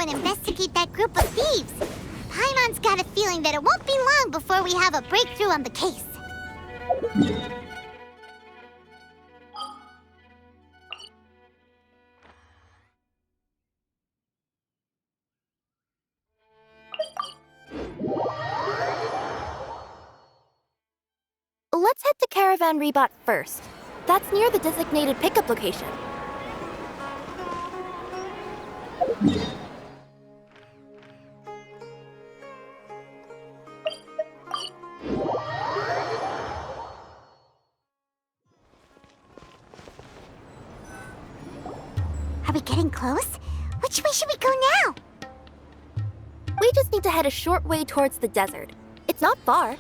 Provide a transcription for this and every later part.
and investigate that group of thieves. Paimon's got a feeling that it won't be long before we have a breakthrough on the case. Let's head to Caravan Rebot first. That's near the designated pickup location. Are we getting close? Which way should we go now? We just need to head a short way towards the desert. It's not far.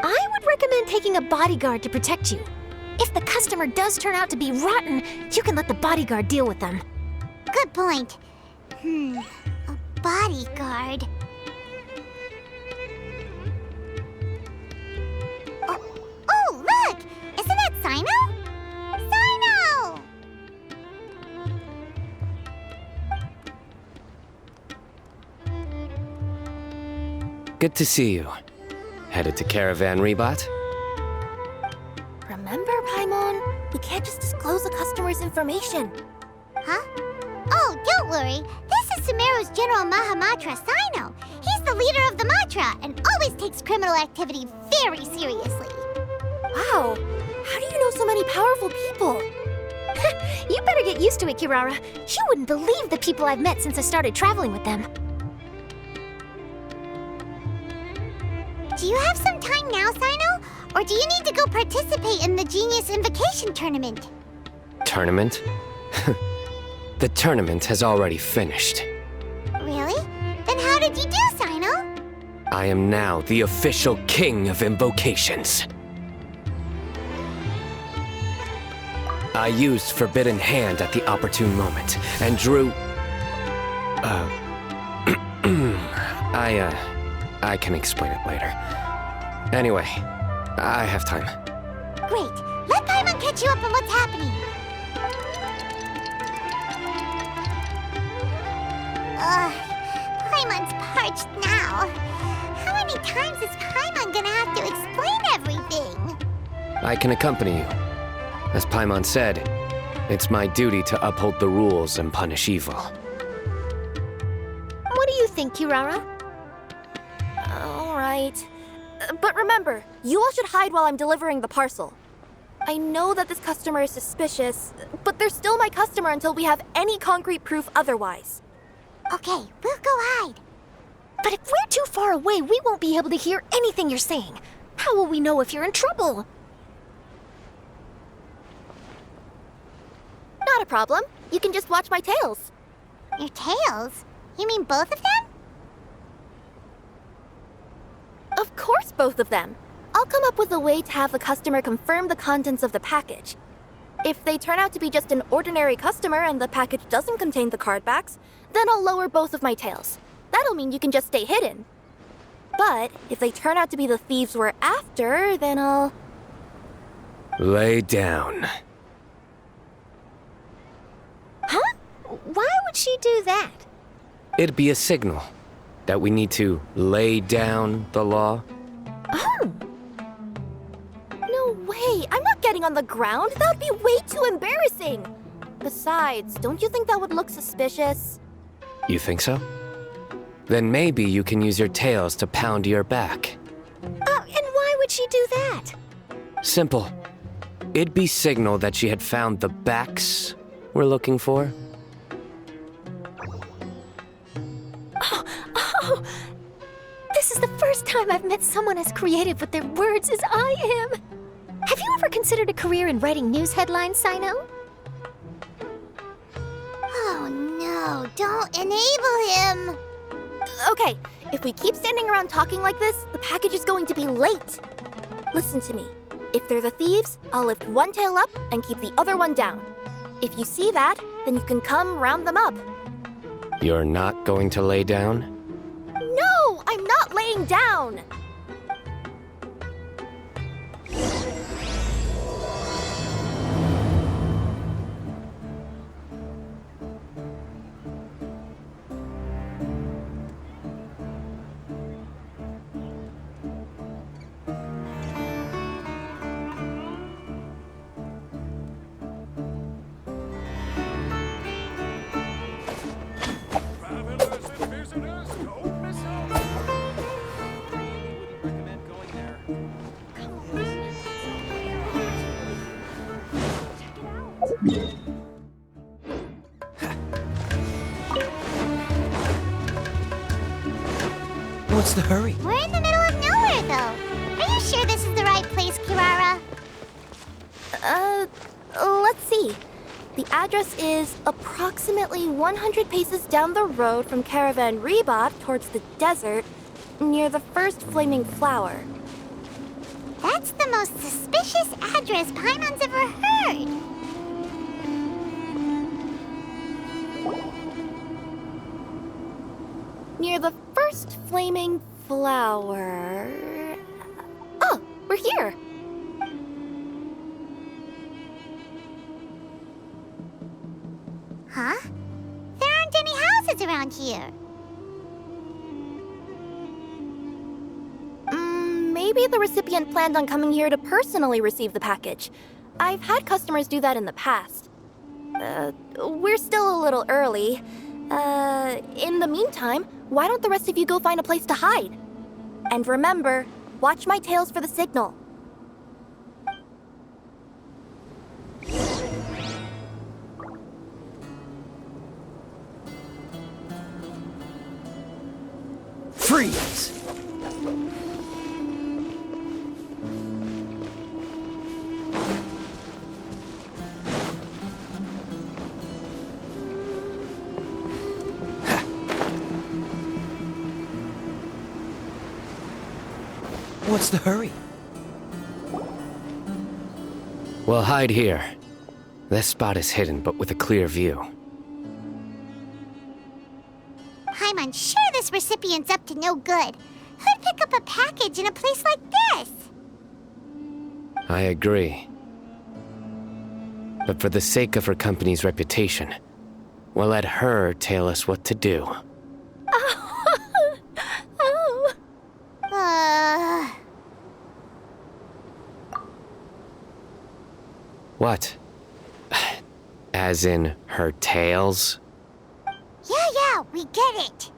I would recommend taking a bodyguard to protect you. If the customer does turn out to be rotten, you can let the bodyguard deal with them. Good point. A bodyguard. Oh, look! Isn't that Sino? Sino! Good to see you. Headed to Caravan Rebot? Remember, Paimon? We can't just disclose a customer's information. Huh? Oh, don't worry. This is Sumeru's General Mahamatra, Sino. He's the leader of the Matra and always takes criminal activity very seriously. Wow, how do you know so many powerful people? You better get used to it, Kirara. You wouldn't believe the people I've met since I started traveling with them. Do you have some time now, Sino? Or do you need to go participate in the Genius Invocation Tournament? Tournament? The tournament has already finished. Really? Then how did you do, Sino? I am now the official king of invocations. I used Forbidden Hand at the opportune moment and drew... I can explain it later. Anyway, I have time. Great. Let Paimon catch you up on what's happening. Paimon's parched now. How many times is Paimon gonna have to explain everything? I can accompany you. As Paimon said, it's my duty to uphold the rules and punish evil. What do you think, Kirara? All right. But remember, you all should hide while I'm delivering the parcel. I know that this customer is suspicious, but they're still my customer until we have any concrete proof otherwise. Okay, we'll go hide. But if we're too far away, we won't be able to hear anything you're saying. How will we know if you're in trouble? Not a problem. You can just watch my tails. Your tails? You mean both of them? Of course, both of them. I'll come up with a way to have the customer confirm the contents of the package. If they turn out to be just an ordinary customer and the package doesn't contain the card backs, then I'll lower both of my tails. That'll mean you can just stay hidden. But if they turn out to be the thieves we're after, then I'll... Lay down. Huh? Why would she do that? It'd be a signal that we need to lay down the law. Oh! No way! I'm not getting on the ground! That would be way too embarrassing! Besides, don't you think that would look suspicious? You think so? Then maybe you can use your tails to pound your back. And why would she do that? Simple. It'd be signal that she had found the backs we're looking for. Oh! This is the first time I've met someone as creative with their words as I am. Have you ever considered a career in writing news headlines, Sino? Oh no, don't enable him! Okay, if we keep standing around talking like this, the package is going to be late. Listen to me. If they're the thieves, I'll lift one tail up and keep the other one down. If you see that, then you can come round them up. You're not going to lay down? No, I'm not laying down! What's the hurry? We're in the middle of nowhere, though. Are you sure this is the right place, Kirara? Let's see. The address is approximately 100 paces down the road from Caravan Rebot towards the desert, near the first flaming flower. That's the most suspicious address Paimon's ever heard. Near the first flaming flower... Oh, we're here! Huh? There aren't any houses around here. Maybe the recipient planned on coming here to personally receive the package. I've had customers do that in the past. We're still a little early. In the meantime, why don't the rest of you go find a place to hide? And remember, watch my tails for the signal. Freeze! What's the hurry? We'll hide here. This spot is hidden, but with a clear view. Paimon's sure this recipient's up to no good. Who'd pick up a package in a place like this? I agree. But for the sake of her company's reputation, we'll let her tell us what to do. Oh. What? As in her tails? Yeah, we get it.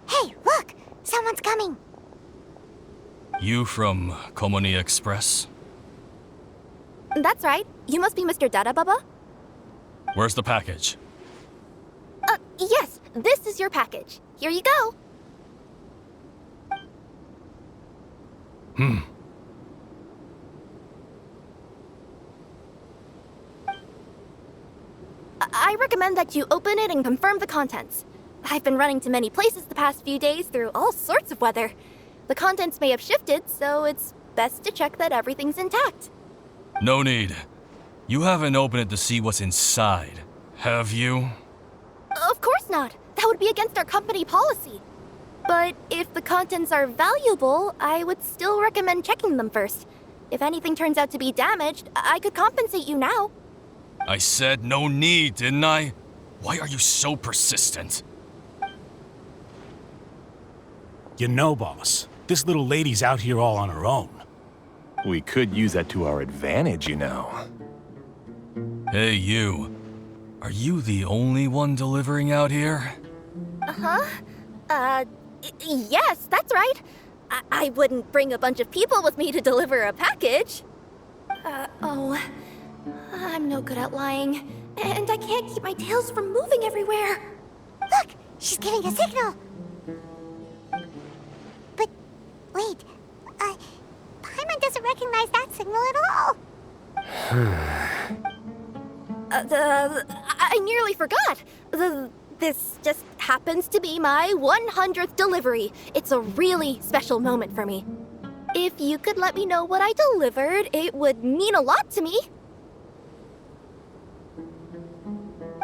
Hey, look! Someone's coming. You from Komoni Express? That's right. You must be Mr. Dada Baba? Where's the package? Yes. This is your package. Here you go. I recommend that you open it and confirm the contents. I've been running to many places the past few days through all sorts of weather. The contents may have shifted, so it's best to check that everything's intact. No need. You haven't opened it to see what's inside, have you? Of course not. That would be against our company policy. But if the contents are valuable, I would still recommend checking them first. If anything turns out to be damaged, I could compensate you now. I said no need, didn't I? Why are you so persistent? You know, boss, this little lady's out here all on her own. We could use that to our advantage, you know. Hey, you. Are you the only one delivering out here? Yes, that's right. I wouldn't bring a bunch of people with me to deliver a package. I'm no good at lying. And I can't keep my tails from moving everywhere. Look, she's giving a signal. But wait, Paimon doesn't recognize that signal at all. I nearly forgot. This just happens to be my 100th delivery. It's a really special moment for me. If you could let me know what I delivered, it would mean a lot to me.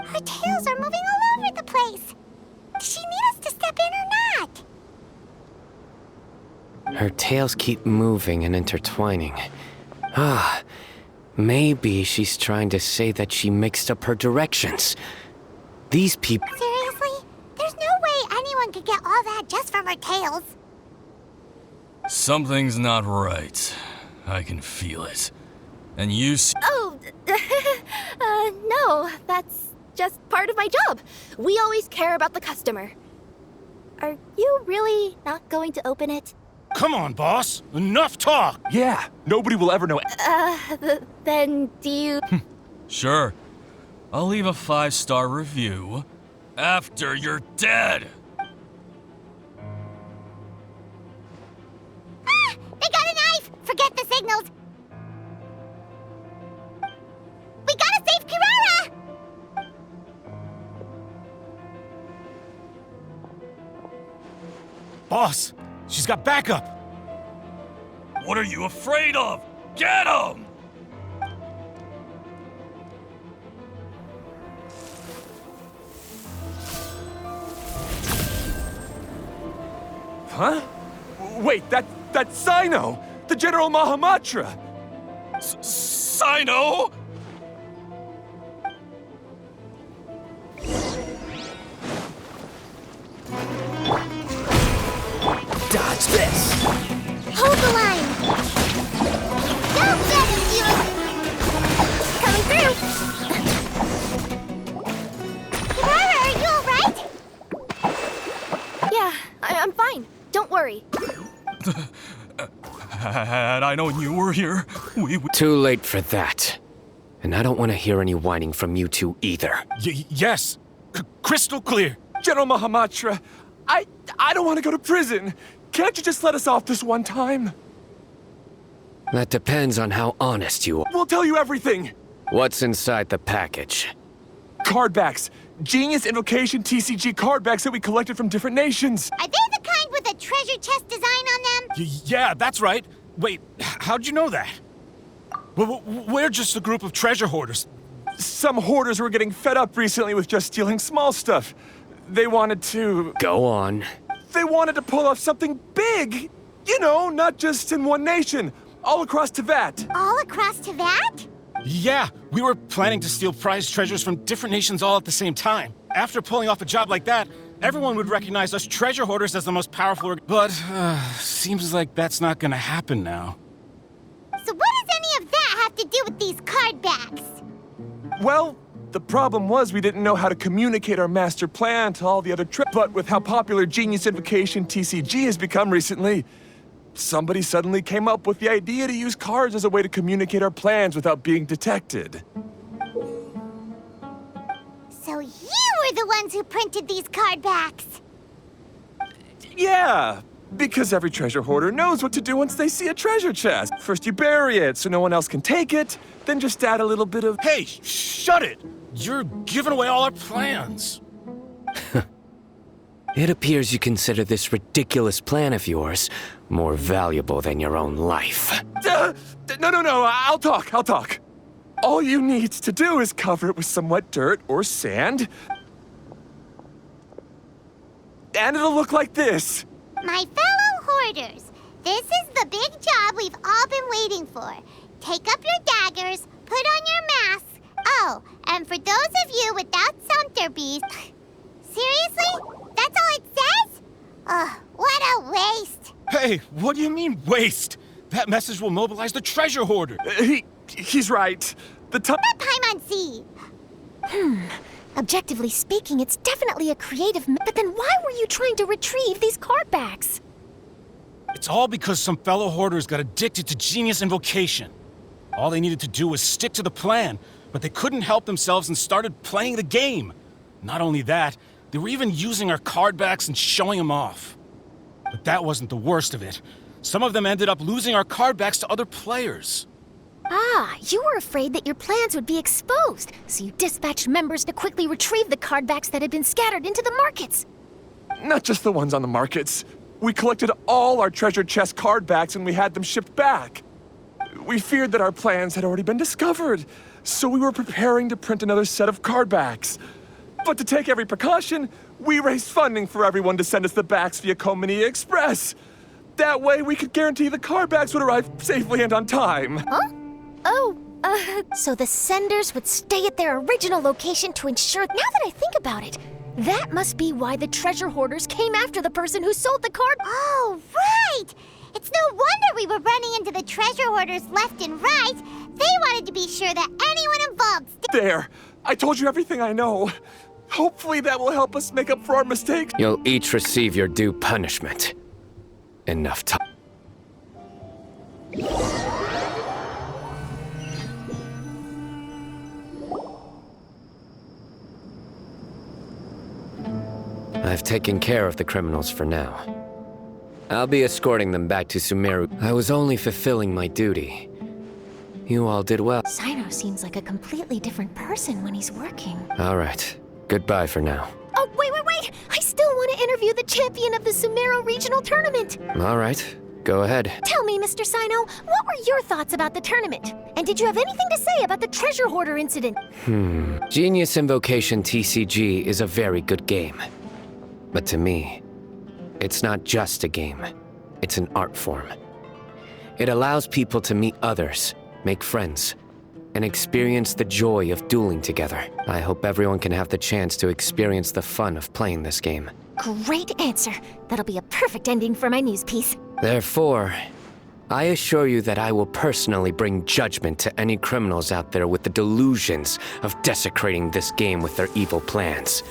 Her tails are moving all over the place. Does she need us to step in or not? Her tails keep moving and intertwining. Maybe she's trying to say that she mixed up her directions. These people... Seriously? There's no way anyone could get all that just from her tails. Something's not right. I can feel it. And you No, that's just part of my job. We always care about the customer. Are you really not going to open it? Come on, boss. Enough talk. Yeah, nobody will ever know. Then do you... Sure. I'll leave a 5-star review after you're dead. Ah! They got a knife! Forget the signals! We gotta save Kirara! Boss, she's got backup. What are you afraid of? Get him! Huh? Wait, that's Sino! The General Mahamatra! Sino? Dodge this! Hold the line! Go get him, you! Coming through! Kirara, are you alright? Yeah, I'm fine. Don't worry. Had I known you were here, we would... Too late for that. And I don't want to hear any whining from you two either. Yes. Crystal clear. General Mahamatra, I don't want to go to prison. Can't you just let us off this one time? That depends on how honest you are. We'll tell you everything. What's inside the package? Card backs. Genius Invocation TCG card backs that we collected from different nations. Are they the kind with a treasure chest design on them? Yeah, that's right. Wait, how'd you know that? We're just a group of treasure hoarders. Some hoarders were getting fed up recently with just stealing small stuff. They wanted to... Go on. They wanted to pull off something big. You know, not just in one nation. All across Teyvat. All across Teyvat? Yeah, we were planning to steal prized treasures from different nations all at the same time. After pulling off a job like that, everyone would recognize us treasure hoarders as the most powerful. But, seems like that's not gonna happen now. So what does any of that have to do with these card backs? Well, the problem was we didn't know how to communicate our master plan to all the other But with how popular Genius Invocation TCG has become recently, somebody suddenly came up with the idea to use cards as a way to communicate our plans without being detected. So you were the ones who printed these card backs? Yeah, because every treasure hoarder knows what to do once they see a treasure chest. First you bury it so no one else can take it, then just add a little bit of... Hey, shut it! You're giving away all our plans. It appears you consider this ridiculous plan of yours more valuable than your own life. No, I'll talk. All you need to do is cover it with some wet dirt or sand, and it'll look like this. My fellow hoarders, this is the big job we've all been waiting for. Take up your daggers, put on your masks. Oh, and for those of you without Sumter bees, seriously? That's all it says? Ugh, what a waste. Hey, what do you mean, waste? That message will mobilize the treasure hoarder. He's right. That Paimon C. Objectively speaking, it's definitely a creative but then why were you trying to retrieve these card backs? It's all because some fellow hoarders got addicted to Genius Invocation. All they needed to do was stick to the plan, but they couldn't help themselves and started playing the game. Not only that, they were even using our card backs and showing them off. But that wasn't the worst of it. Some of them ended up losing our card backs to other players. Ah, you were afraid that your plans would be exposed, so you dispatched members to quickly retrieve the card backs that had been scattered into the markets. Not just the ones on the markets. We collected all our treasure chest card backs and we had them shipped back. We feared that our plans had already been discovered, so we were preparing to print another set of card backs. But to take every precaution, we raised funding for everyone to send us the backs via Komini Express. That way we could guarantee the card backs would arrive safely and on time. Huh? Oh, so the senders would stay at their original location to ensure... Now that I think about it, that must be why the treasure hoarders came after the person who sold the card... Oh, right! It's no wonder we were running into the treasure hoarders left and right. They wanted to be sure that anyone involved... There! I told you everything I know. Hopefully that will help us make up for our mistakes. You'll each receive your due punishment. Enough time. I've taken care of the criminals for now. I'll be escorting them back to Sumeru. I was only fulfilling my duty. You all did well. Sino seems like a completely different person when he's working. All right. Goodbye for now. Oh, wait! I still want to interview the champion of the Sumeru Regional Tournament! All right. Go ahead. Tell me, Mr. Sino, what were your thoughts about the tournament? And did you have anything to say about the treasure hoarder incident? Genius Invocation TCG is a very good game. But to me, it's not just a game. It's an art form. It allows people to meet others, make friends, and experience the joy of dueling together. I hope everyone can have the chance to experience the fun of playing this game. Great answer. That'll be a perfect ending for my news piece. Therefore, I assure you that I will personally bring judgment to any criminals out there with the delusions of desecrating this game with their evil plans.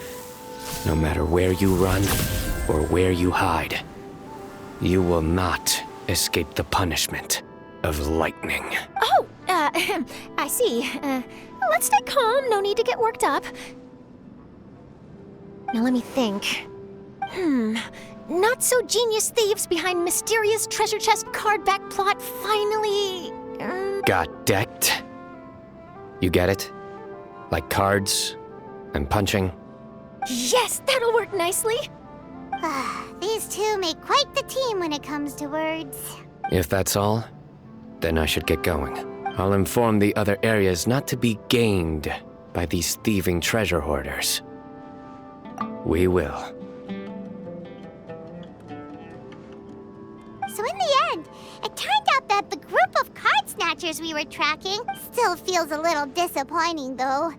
No matter where you run or where you hide, you will not escape the punishment of lightning. Oh, I see. Let's stay calm. No need to get worked up. Now let me think. Not so genius thieves behind mysterious treasure chest cardback plot finally... Got decked? You get it? Like cards and punching? Yes, that'll work nicely. These two make quite the team when it comes to words. If that's all, then I should get going. I'll inform the other areas not to be gamed by these thieving treasure hoarders. We will. So in the end, it turned out that the group of card snatchers we were tracking still feels a little disappointing, though.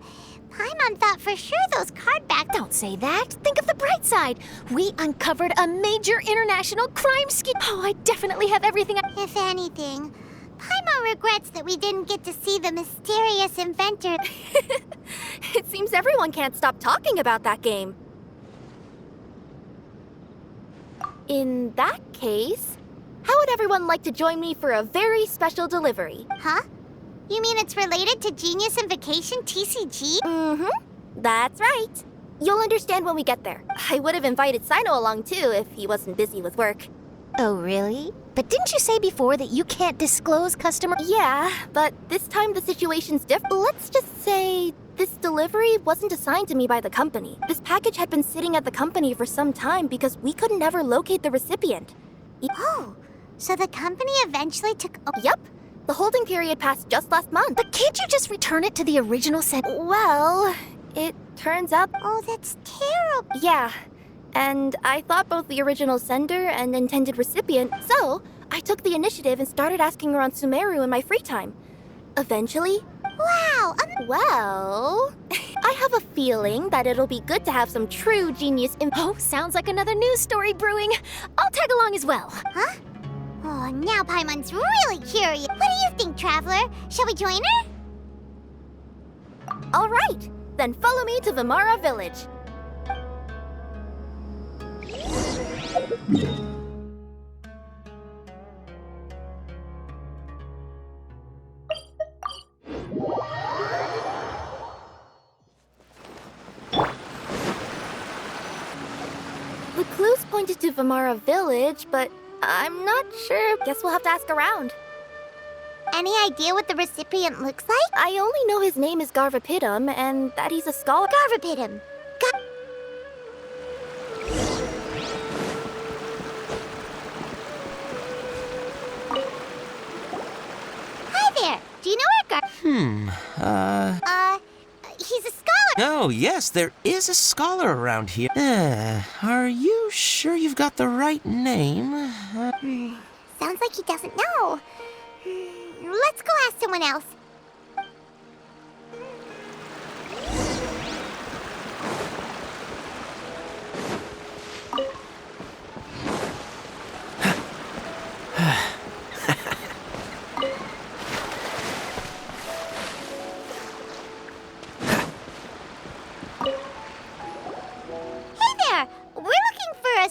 Paimon thought for sure those cardbacks... Don't say that. Think of the bright side. We uncovered a major international crime scheme. Oh, I definitely have everything I... If anything, Paimon regrets that we didn't get to see the mysterious inventor. It seems everyone can't stop talking about that game. In that case, how would everyone like to join me for a very special delivery? Huh? You mean it's related to Genius Invocation TCG? Mm-hmm. That's right. You'll understand when we get there. I would have invited Sino along too if he wasn't busy with work. Oh, really? But didn't you say before that you can't disclose customer... Yeah, but this time the situation's different. Let's just say this delivery wasn't assigned to me by the company. This package had been sitting at the company for some time because we could never locate the recipient. Oh, so the company eventually took... Yep. The holding period passed just last month. But can't you just return it to the original set? Well, it turns out... Oh, that's terrible. Yeah. And I thought both the original sender and intended recipient, so I took the initiative and started asking around Sumeru in my free time. Eventually... Wow, Well, I have a feeling that it'll be good to have some true genius Oh, sounds like another news story brewing. I'll tag along as well. Huh? Oh, now Paimon's really curious. What do you think, Traveler? Shall we join her? All right, then follow me to Vimara Village. The clues pointed to Vimara Village, but I'm not sure. Guess we'll have to ask around. Any idea what the recipient looks like? I only know his name is Garvapitum and that he's a scholar. Garvapitum. Hi there. Do you know where he's a scholar. Oh, yes, there is a scholar around here. Are you sure you've got the right name? Sounds like he doesn't know. Let's go ask someone else.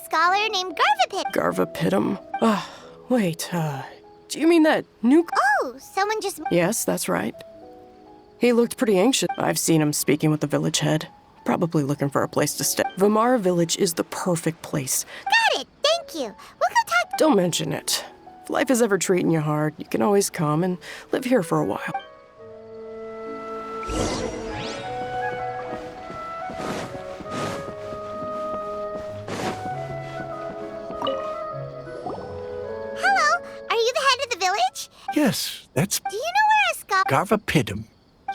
Scholar named Garvapit. Garvapitum? Wait, do you mean that new... Oh, someone just... Yes, that's right. He looked pretty anxious. I've seen him speaking with the village head. Probably looking for a place to stay. Vamara Village is the perfect place. Got it. Thank you. We'll go talk. Don't mention it. If life is ever treating you hard, you can always come and live here for a while. Hello. Are you the head of the village? Yes, that's Do you know where a scholar? Garvapidum.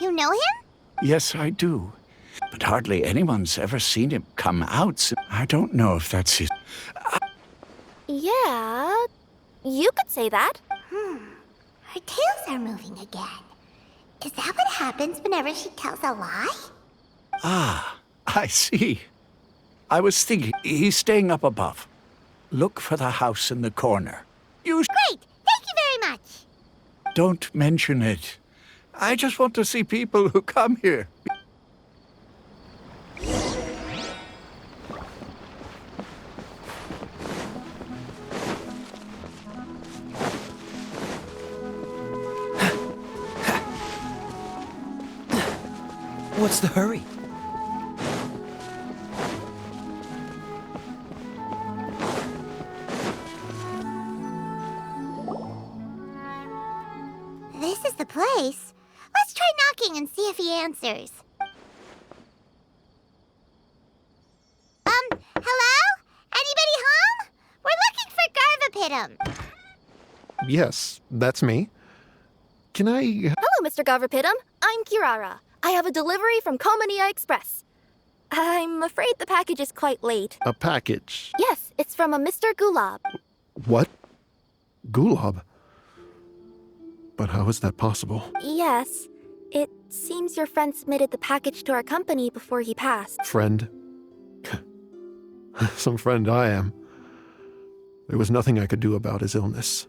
You know him? Yes, I do. But hardly anyone's ever seen him come out, so I don't know if that's his... Yeah, you could say that. Her tails are moving again. Is that what happens whenever she tells a lie? Ah, I see. I was thinking, he's staying up above. Look for the house in the corner. You Great. Thank you very much. don't mention it. I just want to see people who come here. What's the hurry? This is the place. Let's try knocking and see if he answers. Hello? Anybody home? We're looking for Garvapidum. Yes, that's me. Can I... Hello, Mr. Garvapidum. I'm Kirara. I have a delivery from Komania Express. I'm afraid the package is quite late. a package? Yes, it's from a Mr. Gulab. What? Gulab? But how is that possible? Yes, it seems your friend submitted the package to our company before he passed. Friend? Some friend I am. There was nothing I could do about his illness.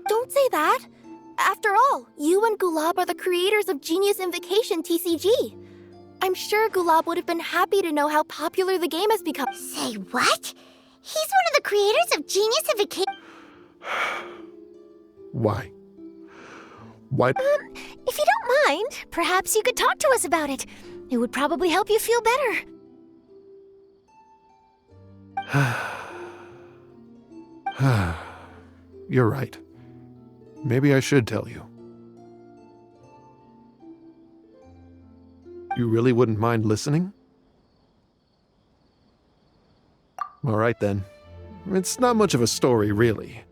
Don't say that. After all, you and Gulab are the creators of Genius Invocation TCG. I'm sure Gulab would have been happy to know how popular the game has become. Say what? He's one of the creators of Genius Invocation. Why? Why? If you don't mind, perhaps you could talk to us about it. It would probably help you feel better. You're right. Maybe I should tell you. You really wouldn't mind listening? All right then. It's not much of a story, really.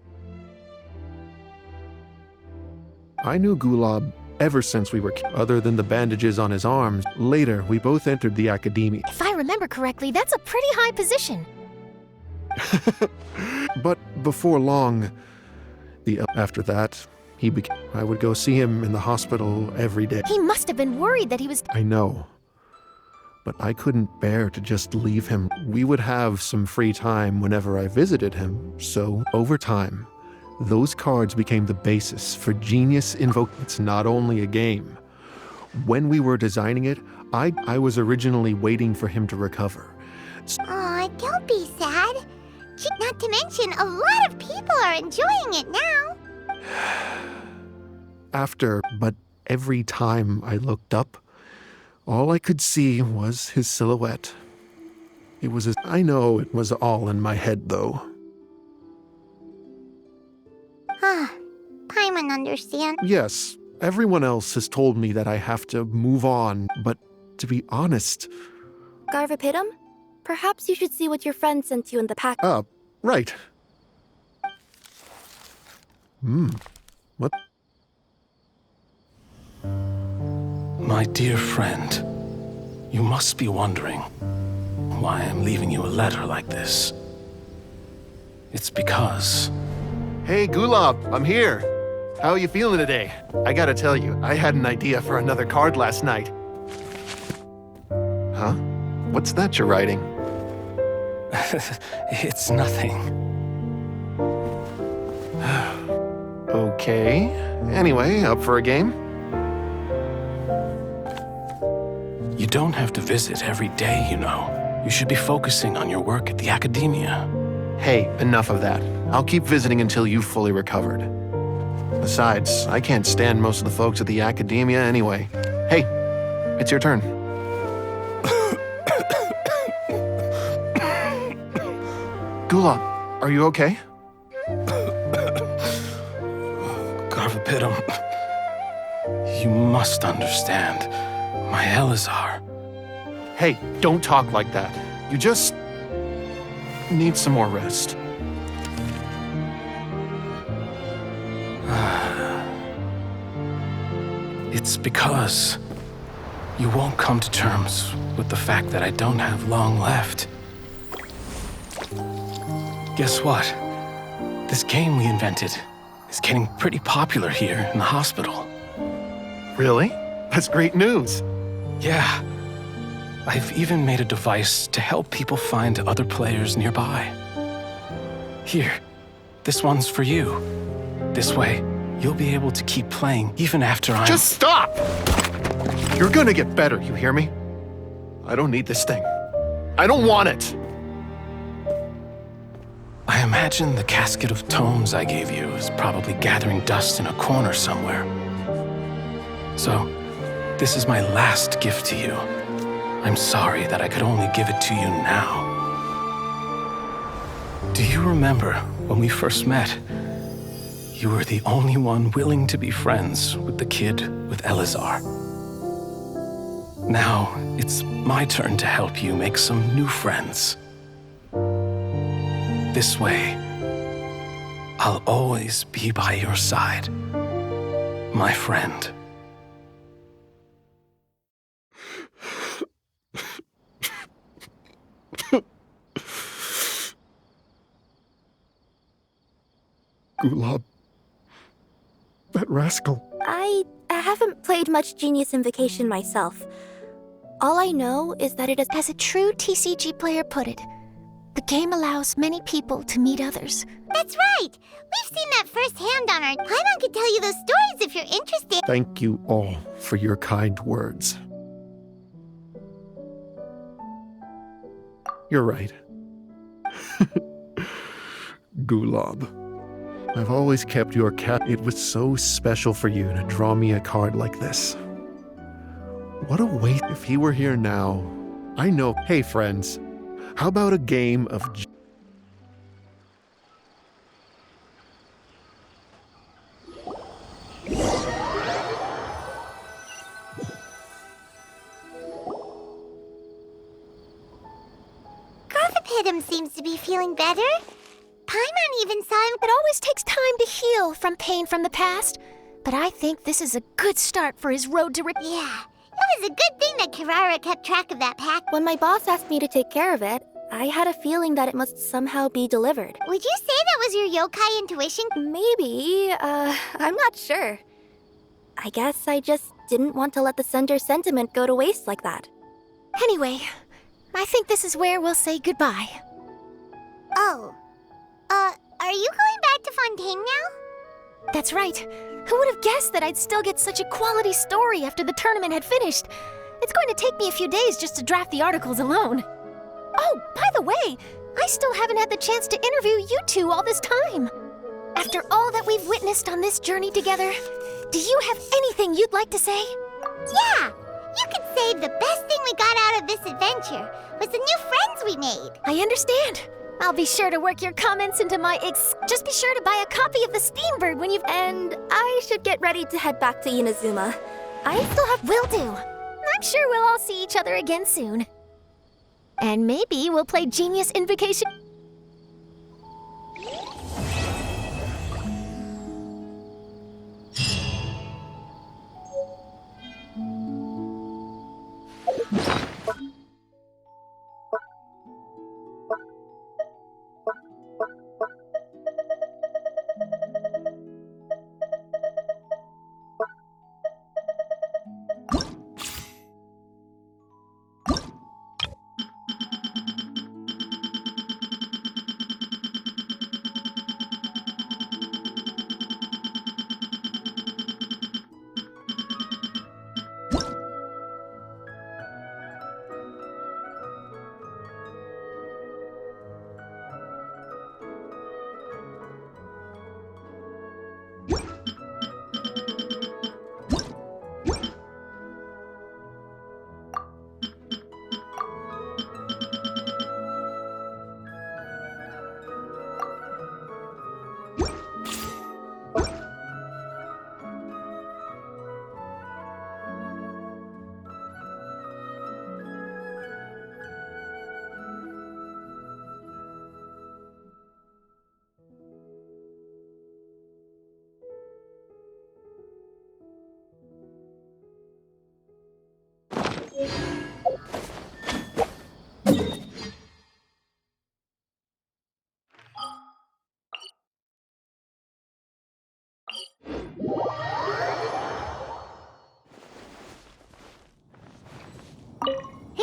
I knew Gulab ever since we were other than the bandages on his arms. Later, we both entered the academia. If I remember correctly, that's a pretty high position. But before long, after that, I would go see him in the hospital every day. He must have been worried that he was... I know. But I couldn't bear to just leave him. We would have some free time whenever I visited him, so over time, those cards became the basis for Genius Invoke. It's not only a game. When we were designing it, I was originally waiting for him to recover. Aw, don't be sad. Not to mention, a lot of people are enjoying it now. But every time I looked up, all I could see was his silhouette. I know it was all in my head, though. Paimon understand. Yes, everyone else has told me that I have to move on, but to be honest... Garvapidum, perhaps you should see what your friend sent you in the pack. Right. What? My dear friend, you must be wondering why I'm leaving you a letter like this. It's because... Hey, Gulab, I'm here. How are you feeling today? I gotta tell you, I had an idea for another card last night. Huh? What's that you're writing? It's nothing. Okay. Anyway, up for a game? You don't have to visit every day, you know. You should be focusing on your work at the academia. Hey, enough of that. I'll keep visiting until you've fully recovered. Besides, I can't stand most of the folks at the academia anyway. Hey, it's your turn. Gulab, are you okay? Garvapidum, you must understand. My Elazar. Hey, don't talk like that. You just need some more rest. It's because you won't come to terms with the fact that I don't have long left. Guess what? This game we invented is getting pretty popular here in the hospital. Really? That's great news. Yeah. I've even made a device to help people find other players nearby. Here, this one's for you. This way, you'll be able to keep playing even after I'm— Just stop! You're gonna get better, you hear me? I don't need this thing. I don't want it! I imagine the casket of tomes I gave you is probably gathering dust in a corner somewhere. So, this is my last gift to you. I'm sorry that I could only give it to you now. Do you remember when we first met? You were the only one willing to be friends with the kid with Elazar. Now, it's my turn to help you make some new friends. This way, I'll always be by your side, my friend. Gulab. That rascal. I haven't played much Genius Invocation myself. All I know is that it is— As a true TCG player put it, the game allows many people to meet others. That's right! We've seen that firsthand on our— Paimon could tell you those stories if you're interested. Thank you all for your kind words. You're right. Gulab. I've always kept your cat. It was so special for you to draw me a card like this. What a waste. If he were here now, I know. Hey, friends, how about a game of Garvapidum seems to be feeling better. Paimon even saw him— It always takes time to heal from pain from the past, but I think this is a good start for his road to Yeah, it was a good thing that Kirara kept track of that pack. When my boss asked me to take care of it, I had a feeling that it must somehow be delivered. Would you say that was your yokai intuition? Maybe, I'm not sure. I guess I just didn't want to let the sender's sentiment go to waste like that. Anyway, I think this is where we'll say goodbye. Oh. Are you going back to Fontaine now? That's right. Who would have guessed that I'd still get such a quality story after the tournament had finished? It's going to take me a few days just to draft the articles alone. Oh, by the way, I still haven't had the chance to interview you two all this time. After all that we've witnessed on this journey together, do you have anything you'd like to say? Yeah! You could say the best thing we got out of this adventure was the new friends we made. I understand. I'll be sure to work your comments into my Just be sure to buy a copy of the Steambird when you've— And I should get ready to head back to Inazuma. I still have— Will do. I'm sure we'll all see each other again soon. And maybe we'll play Genius Invocation. Hey,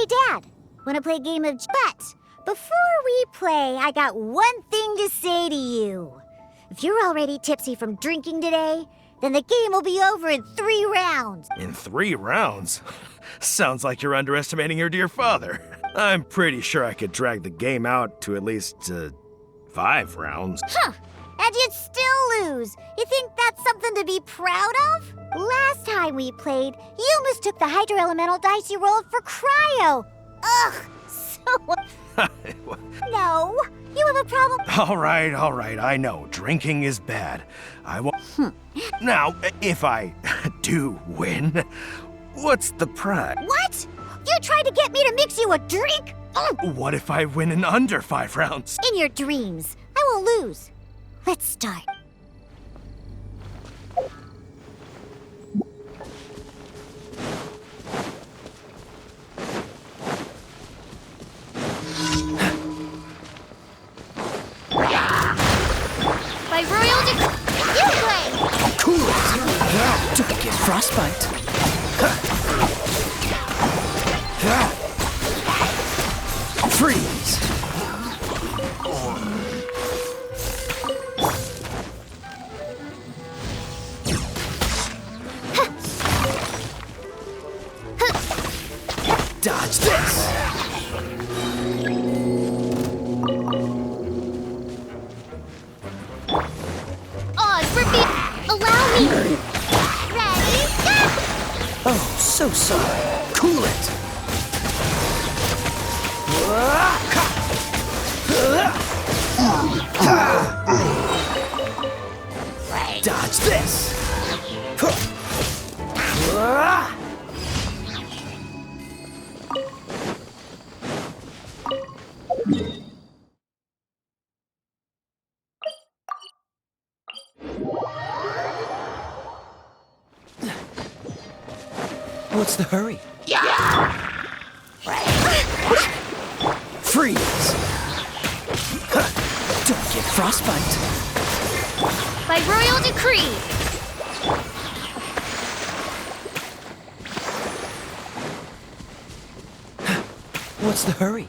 Dad, wanna play a game of... But before we play, I got one thing to say to you. If you're already tipsy from drinking today, then the game will be over in 3 rounds. In 3 rounds? Sounds like you're underestimating your dear father. I'm pretty sure I could drag the game out to at least 5 rounds. Huh, and you'd still lose. You think that's something to be proud of? Last time we played, you mistook the Hydro Elemental dice you rolled for Cryo. Ugh, so... No, you have a problem... All right, I know. Drinking is bad. I won't... Now, if I do win, what's the prize? What? You tried to get me to mix you a drink? Ugh. What if I win in under 5 rounds? In your dreams. I will lose. Let's start. By royal You play! Cool it! Don't get frostbite. Freeze! Dodge this! odds for me. Allow me. Ready, go! Oh, so sorry. Cool it! Dodge this! What's the hurry? Freeze! Don't get frostbite. By royal decree. What's the hurry?